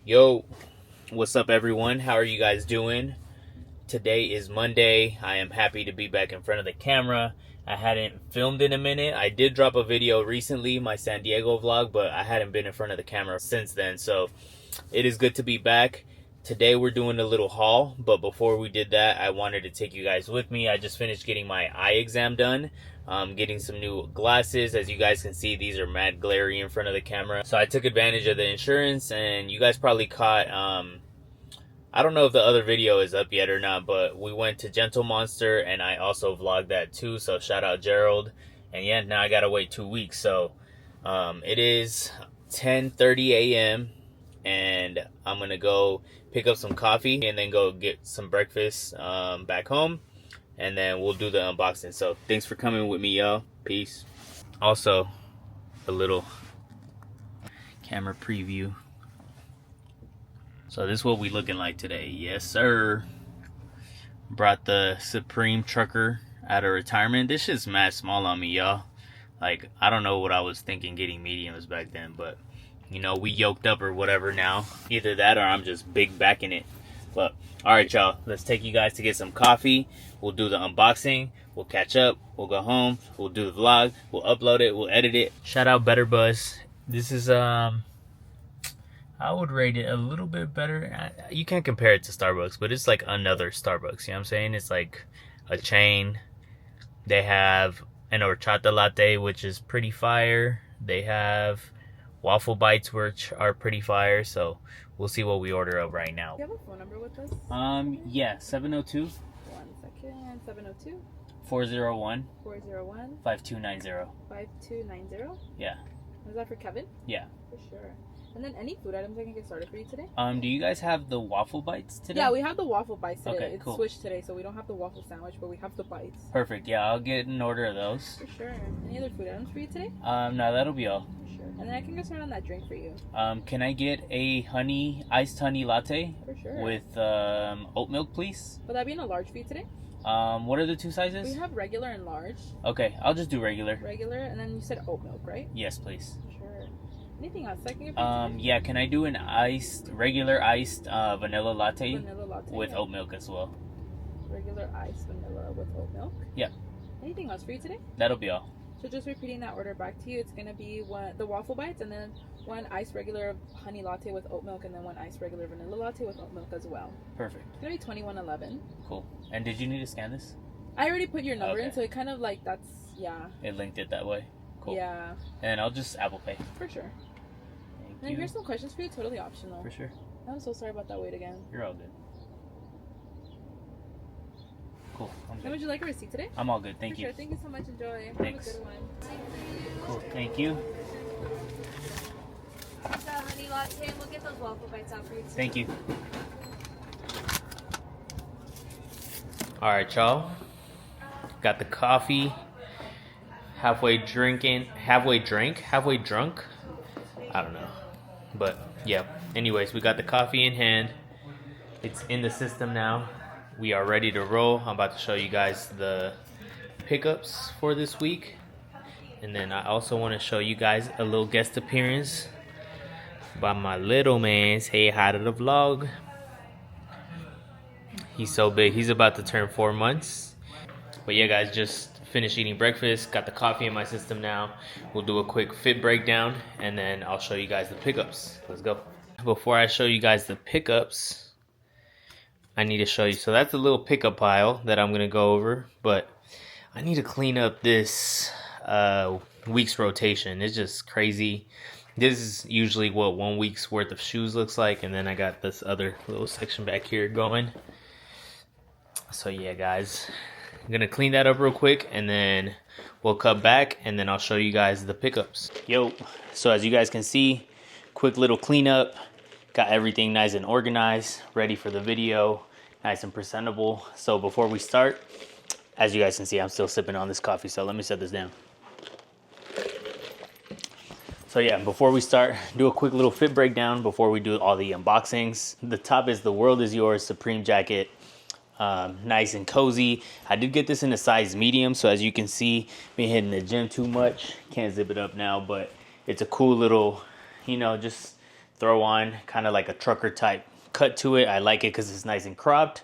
Yo, what's up everyone? How are you guys doing? Today is Monday. I am happy to be back in front of the camera. I hadn't filmed in a minute. I did drop a video recently, my San Diego vlog, but I hadn't been in front of the camera since then. So it is good to be back. Today we're doing a little haul, but before we did that, I wanted to take you guys with me. I just finished getting my eye exam done. Getting some new glasses. As you guys can see, these are mad glary in front of the camera. So I took advantage of the insurance, and you guys probably caught, I don't know if the other video is up yet or not, but we went to Gentle Monster, and I also vlogged that too, so shout out Gerald. And yeah, now I gotta wait 2 weeks. So it is 10:30 a.m. and I'm gonna go pick up some coffee and then go get some breakfast back home, and then we'll do the unboxing. So thanks for coming with me, y'all. Peace. Also, a little camera preview. So this is what we looking like today. Yes sir. Brought the Supreme trucker out of retirement. This shit's mad small on me, y'all. Like, I don't know what I was thinking getting mediums back then, but you know, we yoked up or whatever now. Either that or I'm just big backing it. But alright y'all, let's take you guys to get some coffee. We'll do the unboxing, we'll catch up, we'll go home, we'll do the vlog, we'll upload it, we'll edit it. Shout out Better Buzz. This is I would rate it a little bit better. You can't compare it to Starbucks, but it's like another Starbucks, you know what I'm saying? It's like a chain. They have an horchata latte, which is pretty fire. They have waffle bites, which are pretty fire. So we'll see what we order up right now. Do you have a phone number with us? Yeah, 702. 1 second. 702 401 401 5290. 5290. Yeah. Is that for Kevin? Yeah. For sure. And then any food items I can get started for you today? Do you guys have the waffle bites today? Yeah, we have the waffle bites today. Okay, it's cool. switched today, so we don't have the waffle sandwich, but we have the bites. Perfect. Yeah, I'll get an order of those. For sure. Any other food items for you today? No, that'll be all. For sure. And then I can get started on that drink for you. Can I get a iced honey latte? For sure. With oat milk, please? Will that be in a large for you today? What are the two sizes? We have regular and large. Okay, I'll just do regular. Regular, and then you said oat milk, right? Yes, please. Sure. Anything else I can get for you today? Yeah, can I do an regular iced vanilla latte? Vanilla latte. With oat milk as well. Regular iced vanilla with oat milk? Yeah. Anything else for you today? That'll be all. So just repeating that order back to you, it's gonna be the waffle bites, and then one iced regular honey latte with oat milk, and then one iced regular vanilla latte with oat milk as well. Perfect. It's gonna be $21.11. Cool. And did you need to scan this? I already put your number in, Okay. so it kind of like that's It linked it that way. Cool. Yeah. And I'll just Apple Pay. For sure. Thank And you. here's some questions for you, totally optional. For sure. I'm so sorry about that wait again. You're all good. Cool. I'm And good. would you like a receipt today? I'm all good. Thank For you. Sure. Thank you so much. Enjoy. Thanks. Have a good one. Cool. Thank you. The honey latte, and we'll get those waffle bites out for you too. Thank you. All right, y'all. Got the coffee. Halfway drunk. I don't know. But yeah. Anyways, we got the coffee in hand. It's in the system now. We are ready to roll. I'm about to show you guys the pickups for this week. And then I also want to show you guys a little guest appearance by my little man. Say hi to the vlog. He's so big. He's about to turn 4 months. But yeah, guys, just finished eating breakfast. Got the coffee in my system now. We'll do a quick fit breakdown, and then I'll show you guys the pickups. Let's go. Before I show you guys the pickups, I need to show you. So that's a little pickup pile that I'm going to go over. But I need to clean up this week's rotation. It's just crazy. This is usually what 1 week's worth of shoes looks like, and then I got this other little section back here going. So yeah, guys, I'm gonna clean that up real quick, and then we'll cut back, and then I'll show you guys the pickups. Yo, so as you guys can see, quick little cleanup. Got everything nice and organized, ready for the video, nice and presentable. So before we start, as you guys can see, I'm still sipping on this coffee, so let me set this down. So yeah, before we start, do a quick little fit breakdown before we do all the unboxings. The top is the World Is Yours Supreme jacket. Nice and cozy. I did get this in a size medium, so as you can see, been hitting the gym too much. Can't zip it up now, but it's a cool little, you know, just throw on, kind of like a trucker type cut to it. I like it because it's nice and cropped.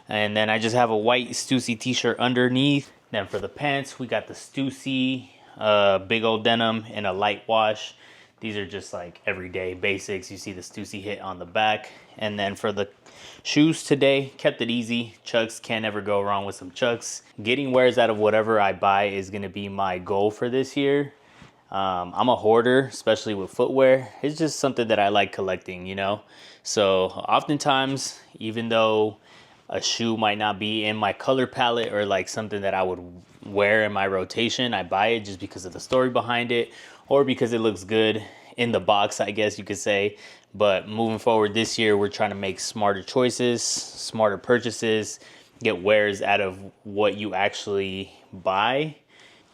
And then I just have a white Stussy t-shirt underneath. Then for the pants, we got the Stussy big old denim and a light wash. These are just like everyday basics. You see the Stussy hit on the back. And then for the shoes today, kept it easy. Chucks, can't ever go wrong with some Chucks. Getting wears out of whatever I buy is going to be my goal for this year. I'm a hoarder, especially with footwear. It's just something that I like collecting, you know? So oftentimes, even though a shoe might not be in my color palette or like something that I would wear in my rotation, I buy it just because of the story behind it or because it looks good in the box, I guess you could say. But moving forward this year, we're trying to make smarter choices, smarter purchases, get wears out of what you actually buy.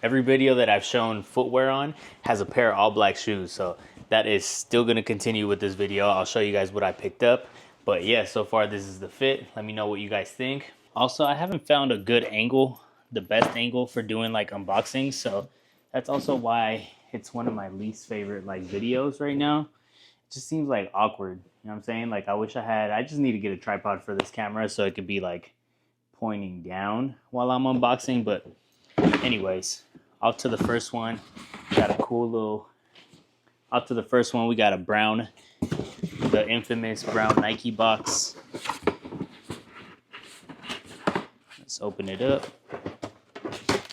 Every video that I've shown footwear on has a pair of all black shoes. So that is still going to continue with this video. I'll show you guys what I picked up. But yeah, so far this is the fit. Let me know what you guys think. Also, I haven't found a good angle, the best angle for doing like unboxings. So that's also why it's one of my least favorite like videos right now. It just seems like awkward. You know what I'm saying? Like I just need to get a tripod for this camera so it could be like pointing down while I'm unboxing. But anyways, off to the first one. Got a cool little, off to the first one, we got a brown, the infamous brown Nike box. Let's open it up.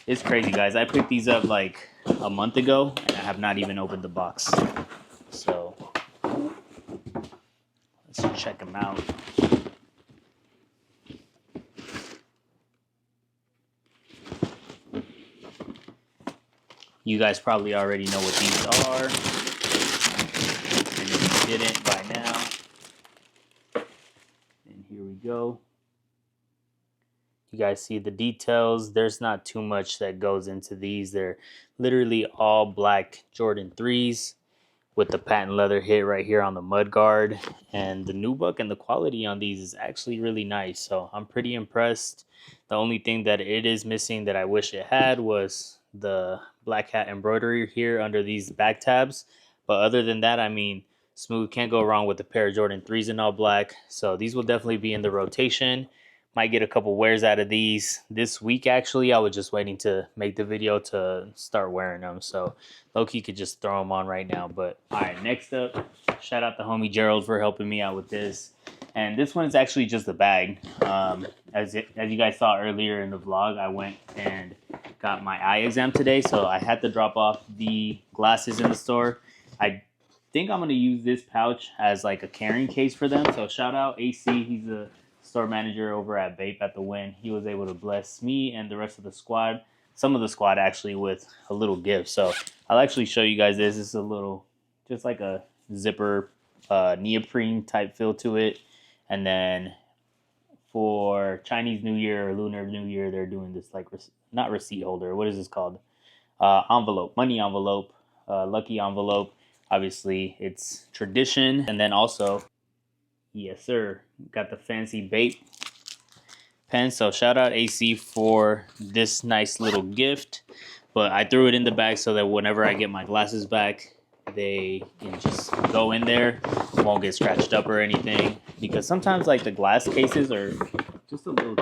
It's crazy, guys. I picked these up like a month ago and I have not even opened the box. So let's check them out. You guys probably already know what these are. And if you didn't by now, and here we go. You guys see the details. There's not too much that goes into these. They're literally all black Jordan 3s with the patent leather hit right here on the mud guard. And the nubuck and the quality on these is actually really nice. So I'm pretty impressed. The only thing that it is missing that I wish it had was the black hat embroidery here under these back tabs. But other than that, I mean, smooth, can't go wrong with a pair of Jordan 3s in all black. So these will definitely be in the rotation. Might get a couple wears out of these this week. Actually, I was just waiting to make the video to start wearing them. So low-key could just throw them on right now. But all right, next up, shout out to homie Gerald for helping me out with this. And this one is actually just a bag. As you guys saw earlier in the vlog, I went and got my eye exam today. So I had to drop off the glasses in the store. I think I'm going to use this pouch as like a carrying case for them. So shout out AC. He's a store manager over at Bape at the Win. He was able to bless me and the rest of the squad, some of the squad actually, with a little gift. So I'll actually show you guys this. This is a little, just like a zipper neoprene type feel to it. And then for Chinese New Year or Lunar New Year, they're doing this like, not receipt holder. What is this called? Envelope, money envelope, lucky envelope. Obviously, it's tradition. And then also, yes, sir, got the fancy Bape pen. So shout out AC for this nice little gift. But I threw it in the bag so that whenever I get my glasses back, they can just go in there, won't get scratched up or anything. Because sometimes like the glass cases are just a little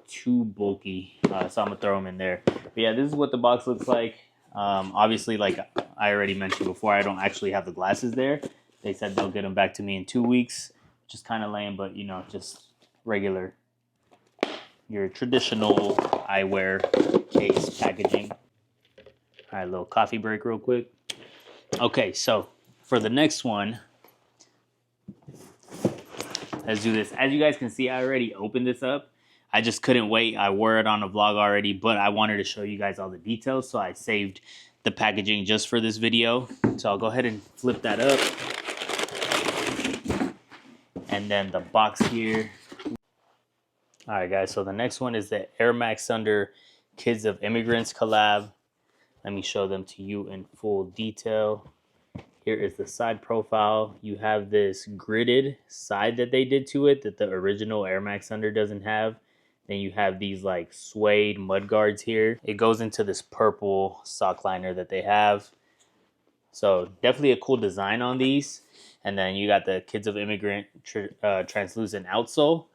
too bulky. So I'm gonna throw them in there. But yeah, this is what the box looks like. Obviously, like I already mentioned before, I don't actually have the glasses there. They said they'll get them back to me in 2 weeks, which is kind of lame, but you know, just regular, your traditional eyewear case packaging. All right, little coffee break real quick. Okay, so for the next one, let's do this. As you guys can see, I already opened this up. I just couldn't wait. I wore it on a vlog already, but I wanted to show you guys all the details, so I saved the packaging just for this video. So I'll go ahead and flip that up. And then the box here. All right, guys, so the next one is the Air Max Thunder Kids of Immigrants collab. Let me show them to you in full detail. Here is the side profile. You have this gridded side that they did to it that the original Air Max Thunder doesn't have. Then you have these like suede mud guards here. It goes into this purple sock liner that they have. So definitely a cool design on these. And then you got the Kids of Immigrant translucent outsole.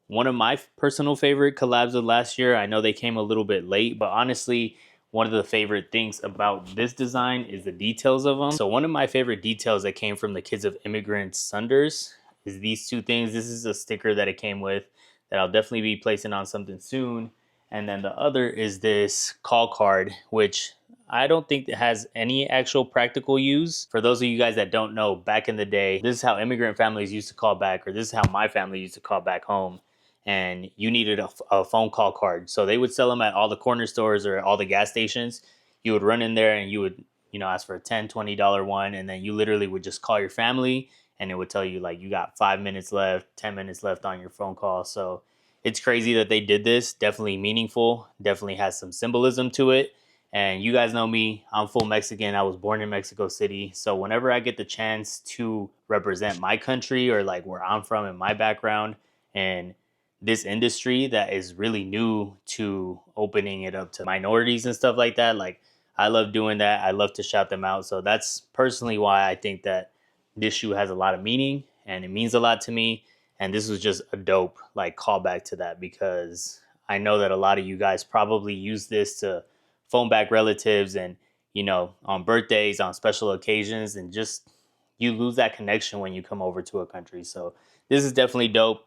One of my personal favorite collabs of last year. I know they came a little bit late, but honestly, one of the favorite things about this design is the details of them. So one of my favorite details that came from the Kids of Immigrants Sunders is these two things. This is a sticker that it came with that I'll definitely be placing on something soon. And then the other is this call card, which I don't think it has any actual practical use. For those of you guys that don't know, back in the day, this is how immigrant families used to call back, or this is how my family used to call back home. And you needed a phone call card. So they would sell them at all the corner stores or all the gas stations. You would run in there and you would, ask for a $10, $20 one. And then you literally would just call your family and it would tell you like you got 5 minutes left, 10 minutes left on your phone call. So it's crazy that they did this. Definitely meaningful. Definitely has some symbolism to it. And you guys know me, I'm full Mexican. I was born in Mexico City. So whenever I get the chance to represent my country or like where I'm from and my background and this industry that is really new to opening it up to minorities and stuff like that, like I love doing that. I love to shout them out. So that's personally why I think that this shoe has a lot of meaning and it means a lot to me. And this was just a dope like callback to that, because I know that a lot of you guys probably use this to phone back relatives and, on birthdays, on special occasions, and just you lose that connection when you come over to a country. So this is definitely dope.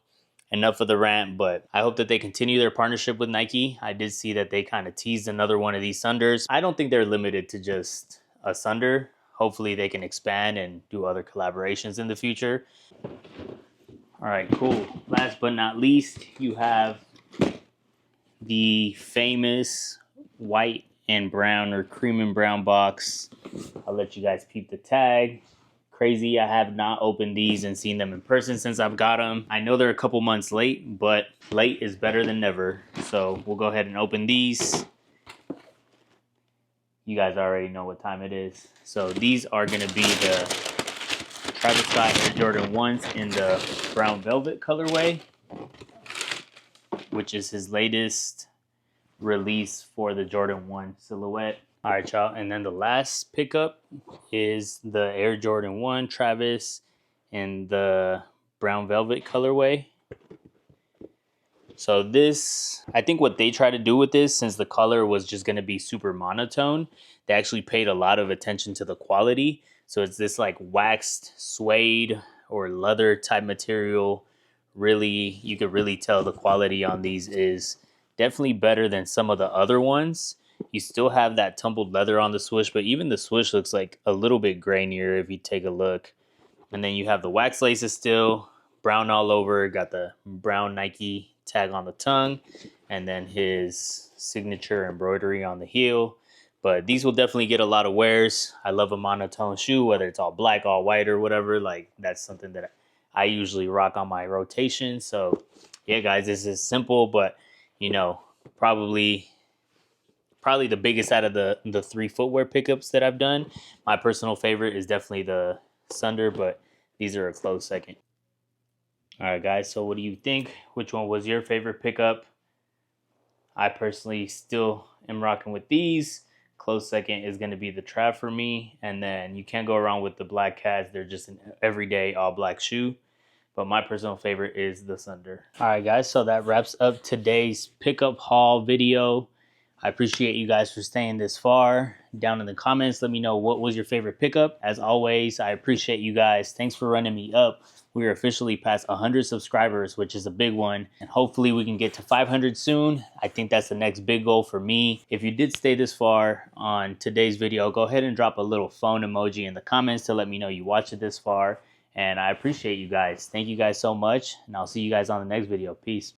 Enough of the rant, but I hope that they continue their partnership with Nike. I did see that they kind of teased another one of these Sunders. I don't think they're limited to just a Sunder. Hopefully they can expand and do other collaborations in the future. All right, cool. Last but not least, you have the famous white and brown or cream and brown box. I'll let you guys peep the tag. Crazy, I have not opened these and seen them in person since I've got them. I know they're a couple months late, but late is better than never. So we'll go ahead and open these. You guys already know what time it is. So these are going to be the Travis Scott Air Jordan 1's in the brown velvet colorway, which is his latest release for the Jordan 1 silhouette. All right, y'all. And then the last pickup is the Air Jordan 1 Travis in the brown velvet colorway. So this, I think what they try to do with this, since the color was just going to be super monotone, they actually paid a lot of attention to the quality. So it's this like waxed suede or leather type material. Really, you could really tell the quality on these is definitely better than some of the other ones. You still have that tumbled leather on the swoosh, but even the swoosh looks like a little bit grainier if you take a look. And then you have the wax laces still, brown all over, got the brown Nike tag on the tongue, and then his signature embroidery on the heel. But these will definitely get a lot of wears. I love a monotone shoe, whether it's all black, all white, or whatever. Like, that's something that I usually rock on my rotation. So, yeah, guys, this is simple, but, probably the biggest out of the three footwear pickups that I've done. My personal favorite is definitely the Sunder, but these are a close second. All right, guys, so what do you think? Which one was your favorite pickup? I personally still am rocking with these. Close second is going to be the Trav for me. And then you can't go around with the black cats. They're just an everyday all black shoe. But my personal favorite is the Sunder. All right, guys, so that wraps up today's pickup haul video. I appreciate you guys for staying this far. Down in the comments, let me know what was your favorite pickup. As always, I appreciate you guys. Thanks for running me up. We are officially past 100 subscribers, which is a big one. And hopefully we can get to 500 soon. I think that's the next big goal for me. If you did stay this far on today's video, go ahead and drop a little phone emoji in the comments to let me know you watched it this far. And I appreciate you guys. Thank you guys so much. And I'll see you guys on the next video. Peace.